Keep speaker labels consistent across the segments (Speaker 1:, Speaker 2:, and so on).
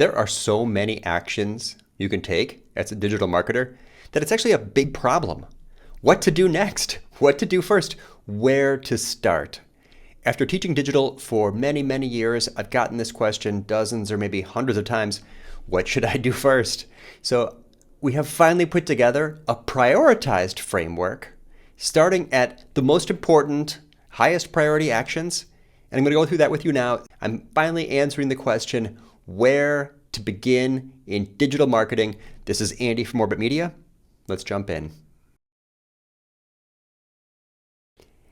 Speaker 1: There are so many actions you can take as a digital marketer that it's actually a big problem. What to do next? What to do first? Where to start? After teaching digital for many, many years, I've gotten this question dozens or maybe hundreds of times. What should I do first? So we have finally put together a prioritized framework starting at the most important, highest priority actions. And I'm going to go through that with you now. I'm finally answering the question, where to begin in digital marketing. This is Andy from Orbit Media. Let's jump in.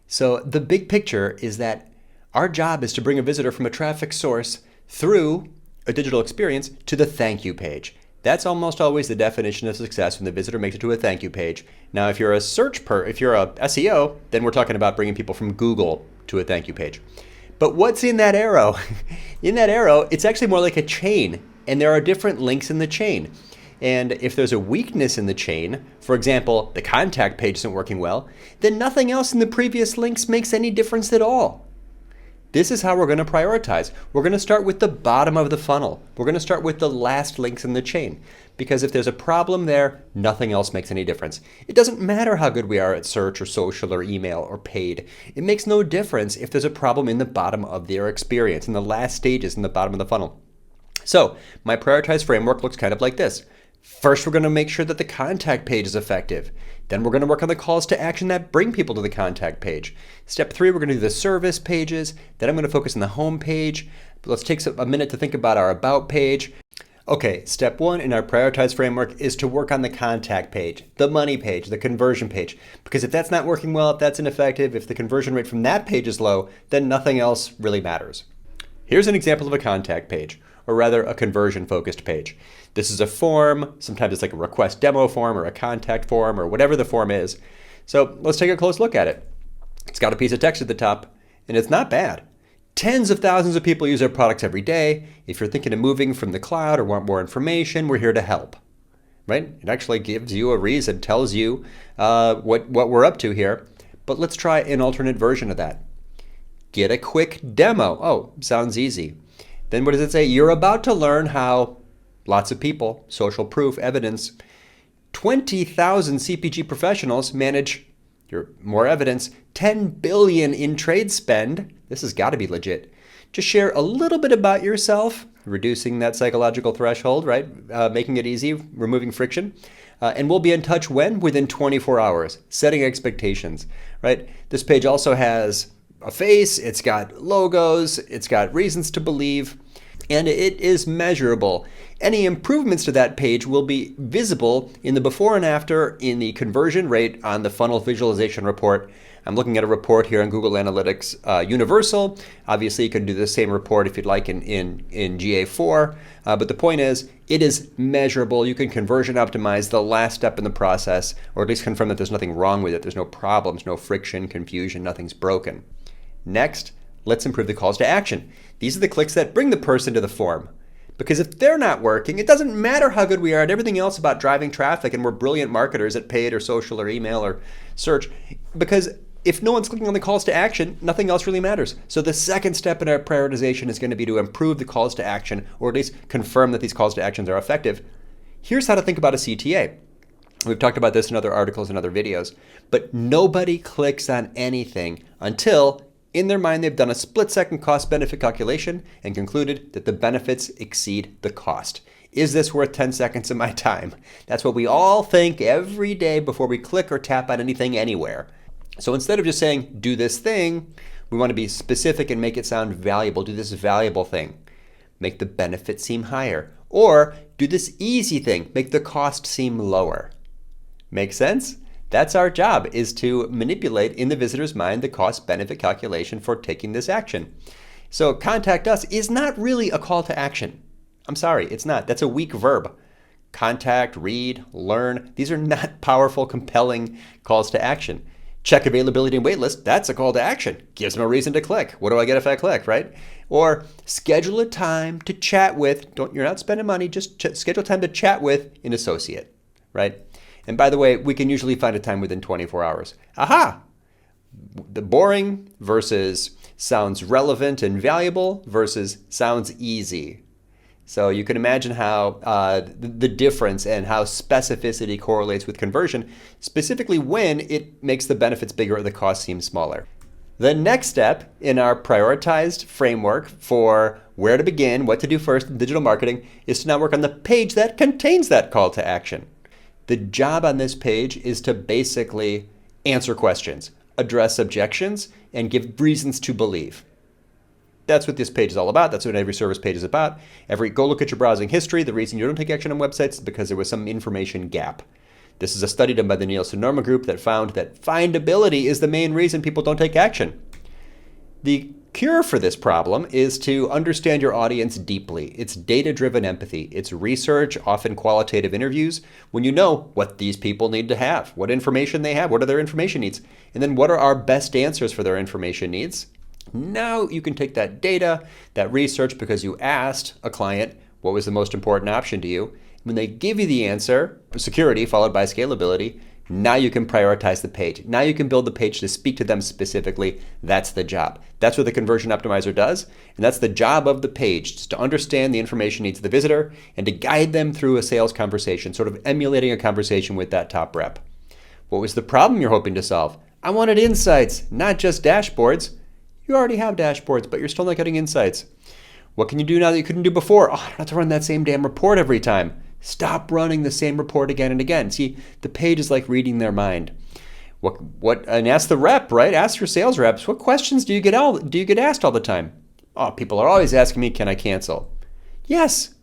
Speaker 1: So the big picture is that our job is to bring a visitor from a traffic source through a digital experience to the thank you page. That's almost always the definition of success when the visitor makes it to a thank you page. Now, if you're a if you're a SEO, then we're talking about bringing people from Google to a thank you page. But what's in that arrow? In that arrow, it's actually more like a chain, and there are different links in the chain. And if there's a weakness in the chain, for example, the contact page isn't working well, then nothing else in the previous links makes any difference at all. This is how we're going to prioritize. We're going to start with the bottom of the funnel. We're going to start with the last links in the chain. Because if there's a problem there, nothing else makes any difference. It doesn't matter how good we are at search or social or email or paid. It makes no difference if there's a problem in the bottom of their experience, in the last stages in the bottom of the funnel. So my prioritized framework looks kind of like this. First, we're going to make sure that the contact page is effective. Then we're going to work on the calls to action that bring people to the contact page. Step 3, we're going to do the service pages. Then I'm going to focus on the home page. Let's take a minute to think about our about page. Okay, step 1 in our prioritized framework is to work on the contact page, the money page, the conversion page. Because if that's not working well, if that's ineffective, if the conversion rate from that page is low, then nothing else really matters. Here's an example of a contact page, or rather a conversion-focused page. This is a form. Sometimes it's like a request demo form or a contact form or whatever the form is. So let's take a close look at it. It's got a piece of text at the top, and it's not bad. Tens of thousands of people use our products every day. If you're thinking of moving from the cloud or want more information, we're here to help. Right? It actually gives you a reason, tells you what we're up to here. But let's try an alternate version of that. Get a quick demo. Oh, sounds easy. Then what does it say? You're about to learn how lots of people, social proof, evidence, 20,000 CPG professionals manage, more evidence, 10 billion in trade spend. This has got to be legit. Just share a little bit about yourself, reducing that psychological threshold, right? Making it easy, removing friction. And we'll be in touch when? Within 24 hours, setting expectations, right? This page also has a face, it's got logos, it's got reasons to believe, and it is measurable. Any improvements to that page will be visible in the before and after in the conversion rate on the funnel visualization report. I'm looking at a report here on Google Analytics Universal. Obviously, you can do the same report if you'd like in GA4. But the point is, it is measurable. You can conversion optimize the last step in the process, or at least confirm that there's nothing wrong with it. There's no problems, no friction, confusion, nothing's broken. Next, let's improve the calls to action. These are the clicks that bring the person to the form. Because if they're not working, it doesn't matter how good we are at everything else about driving traffic, and we're brilliant marketers at paid or social or email or search. Because if no one's clicking on the calls to action, nothing else really matters. So the second step in our prioritization is going to be to improve the calls to action, or at least confirm that these calls to actions are effective. Here's how to think about a CTA. We've talked about this in other articles and other videos, but nobody clicks on anything until in their mind, they've done a split-second cost-benefit calculation and concluded that the benefits exceed the cost. Is this worth 10 seconds of my time? That's what we all think every day before we click or tap on anything anywhere. So instead of just saying, do this thing, we want to be specific and make it sound valuable. Do this valuable thing. Make the benefit seem higher. Or do this easy thing. Make the cost seem lower. Make sense? That's our job, is to manipulate in the visitor's mind the cost-benefit calculation for taking this action. So contact us is not really a call to action. I'm sorry, it's not. That's a weak verb. Contact, read, learn. These are not powerful, compelling calls to action. Check availability and waitlist. That's a call to action. Gives them a reason to click. What do I get if I click, right? Or schedule a time to chat with. You're not spending money. Just schedule time to chat with an associate, right? And by the way, we can usually find a time within 24 hours. Aha! The boring versus sounds relevant and valuable versus sounds easy. So you can imagine how the difference and how specificity correlates with conversion, specifically when it makes the benefits bigger or the cost seem smaller. The next step in our prioritized framework for where to begin, what to do first in digital marketing, is to now work on the page that contains that call to action. The job on this page is to basically answer questions, address objections, and give reasons to believe. That's what this page is all about. That's what every service page is about. Go look at your browsing history. The reason you don't take action on websites is because there was some information gap. This is a study done by the Nielsen-Norma Group that found that findability is the main reason people don't take action. The cure for this problem is to understand your audience deeply. It's data-driven empathy. It's research, often qualitative interviews, when you know what these people need to have, what information they have, what are their information needs, and then what are our best answers for their information needs. Now you can take that data, that research, because you asked a client what was the most important option to you. When they give you the answer, security followed by scalability, now you can prioritize the page. Now you can build the page to speak to them specifically. That's the job. That's what the conversion optimizer does. And that's the job of the page, just to understand the information needs of the visitor and to guide them through a sales conversation, sort of emulating a conversation with that top rep. What was the problem you're hoping to solve? I wanted insights, not just dashboards. You already have dashboards, but you're still not getting insights. What can you do now that you couldn't do before? Oh, I don't have to run that same damn report every time. Stop running the same report again and again. See, the page is like reading their mind. And ask the rep, right? Ask your sales reps, what questions do you get asked all the time? Oh, people are always asking me, can I cancel? Yes,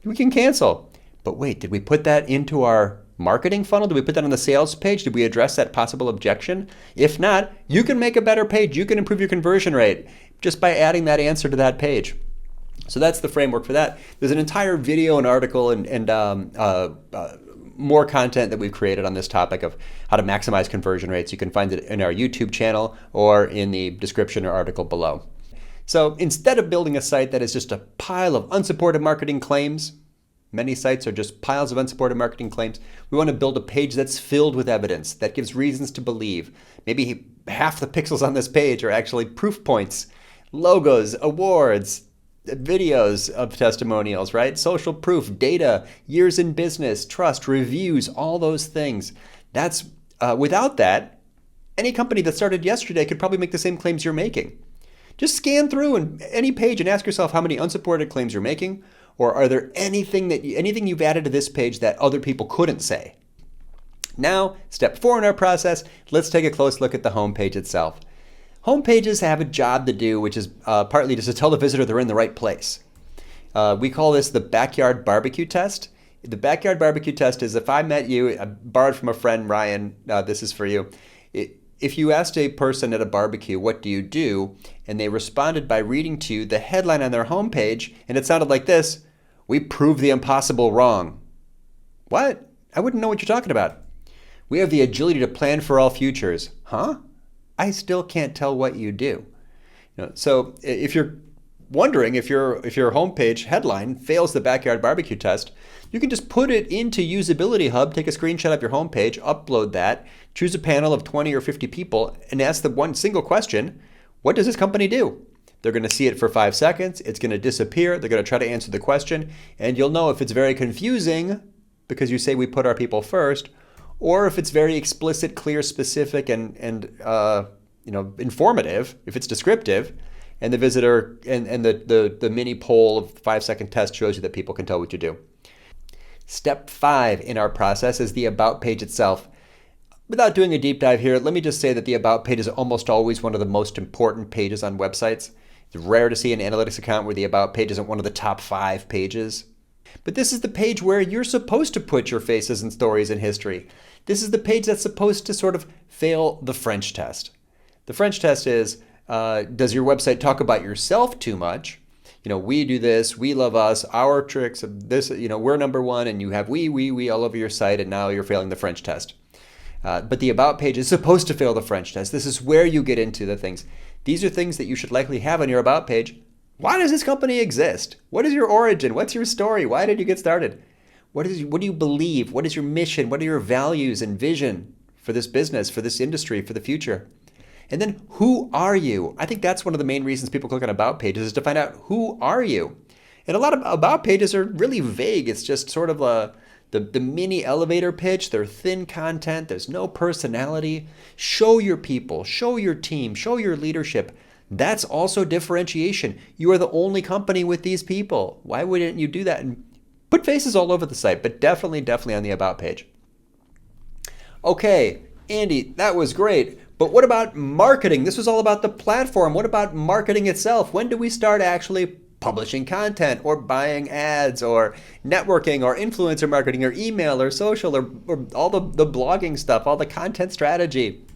Speaker 1: we can cancel. But wait, did we put that into our marketing funnel? Did we put that on the sales page? Did we address that possible objection? If not, you can make a better page. You can improve your conversion rate just by adding that answer to that page. So that's the framework for that. There's an entire video and article and more content that we've created on this topic of how to maximize conversion rates. You can find it in our YouTube channel or in the description or article below. So instead of building a site that is just a pile of unsupported marketing claims, many sites are just piles of unsupported marketing claims, we want to build a page that's filled with evidence, that gives reasons to believe. Maybe half the pixels on this page are actually proof points, logos, awards, videos of testimonials, right? Social proof, data, years in business, trust, reviews, all those things. That's without that, any company that started yesterday could probably make the same claims you're making. Just scan through any page and ask yourself how many unsupported claims you're making, or are there anything you've added to this page that other people couldn't say? Now, step 4 in our process, let's take a close look at the homepage itself. Homepages have a job to do, which is partly just to tell the visitor they're in the right place. We call this the backyard barbecue test. The backyard barbecue test is if I met you, I borrowed from a friend, Ryan, this is for you. If you asked a person at a barbecue, what do you do? And they responded by reading to you the headline on their homepage, and it sounded like this: we prove the impossible wrong. What? I wouldn't know what you're talking about. We have the agility to plan for all futures. Huh? I still can't tell what you do. So if you're wondering if your homepage headline fails the backyard barbecue test, you can just put it into Usability Hub, take a screenshot of your homepage, upload that, choose a panel of 20 or 50 people, and ask the one single question: what does this company do? They're going to see it for 5 seconds. It's going to disappear. They're going to try to answer the question, and you'll know if it's very confusing because you say we put our people first, or if it's very explicit, clear, specific, and informative, if it's descriptive, and the visitor and the mini poll of the 5-second test shows you that people can tell what you do. Step 5 in our process is the About page itself. Without doing a deep dive here, let me just say that the About page is almost always one of the most important pages on websites. It's rare to see an analytics account where the About page isn't one of the top 5 pages. But this is the page where you're supposed to put your faces and stories in history. This is the page that's supposed to sort of fail the French test. The French test is, does your website talk about yourself too much? We do this, we love us, our tricks, this, we're number one, and you have we all over your site, and now you're failing the French test. But the About page is supposed to fail the French test. This is where you get into the things. These are things that you should likely have on your About page. Why does this company exist? What is your origin? What's your story? Why did you get started? What do you believe? What is your mission? What are your values and vision for this business, for this industry, for the future? And then, who are you? I think that's one of the main reasons people click on About pages, is to find out, who are you? And a lot of about pages are really vague. It's just sort of the mini elevator pitch. They're thin content. There's no personality. Show your people, show your team, show your leadership. That's also differentiation. You are the only company with these people. Why wouldn't you do that? And put faces all over the site, but definitely on the about page. Okay, Andy, that was great. But what about marketing? This was all about the platform. What about marketing itself? When do we start actually publishing content or buying ads or networking or influencer marketing or email or social or all the blogging stuff, all the content strategy?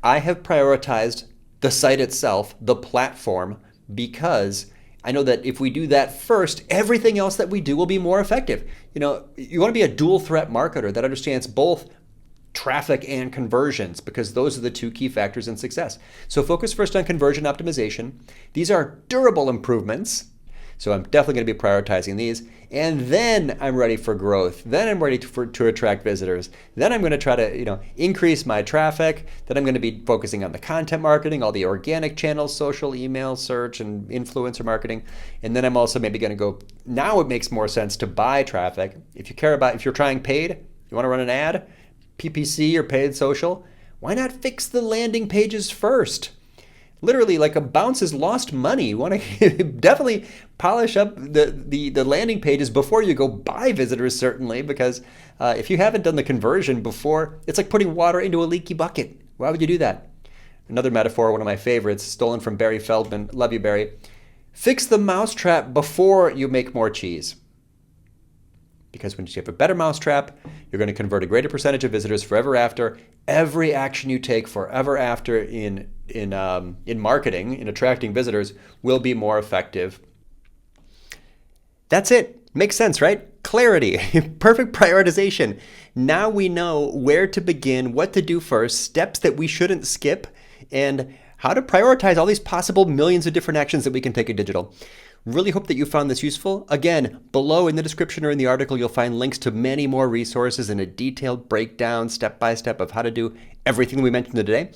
Speaker 1: I have prioritized the site itself, the platform, because I know that if we do that first, everything else that we do will be more effective. You know, you want to be a dual threat marketer that understands both traffic and conversions, because those are the two key factors in success. So focus first on conversion optimization. These are durable improvements. So I'm definitely going to be prioritizing these. And then I'm ready for growth. Then I'm ready to attract visitors. Then I'm going to try to, increase my traffic. Then I'm going to be focusing on the content marketing, all the organic channels, social, email, search, and influencer marketing. And then I'm also maybe going to go, now it makes more sense to buy traffic. If you're trying paid, you want to run an ad, PPC or paid social, why not fix the landing pages first? Literally, like a bounce has lost money. You want to definitely polish up the landing pages before you go buy visitors, certainly, because if you haven't done the conversion before, it's like putting water into a leaky bucket. Why would you do that? Another metaphor, one of my favorites, stolen from Barry Feldman. Love you, Barry. Fix the mousetrap before you make more cheese. Because when you have a better mousetrap, you're going to convert a greater percentage of visitors forever after. Every action you take forever after in marketing, in attracting visitors, will be more effective. That's it. Makes sense, right? Clarity, perfect prioritization. Now we know where to begin, what to do first, steps that we shouldn't skip, and how to prioritize all these possible millions of different actions that we can take in digital. Really hope that you found this useful. Again, below in the description or in the article, you'll find links to many more resources and a detailed breakdown, step-by-step, of how to do everything we mentioned today.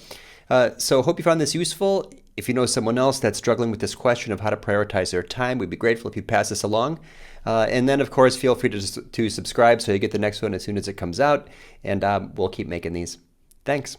Speaker 1: So hope you found this useful. If you know someone else that's struggling with this question of how to prioritize their time, we'd be grateful if you pass this along. And then, of course, feel free to subscribe so you get the next one as soon as it comes out. And we'll keep making these. Thanks.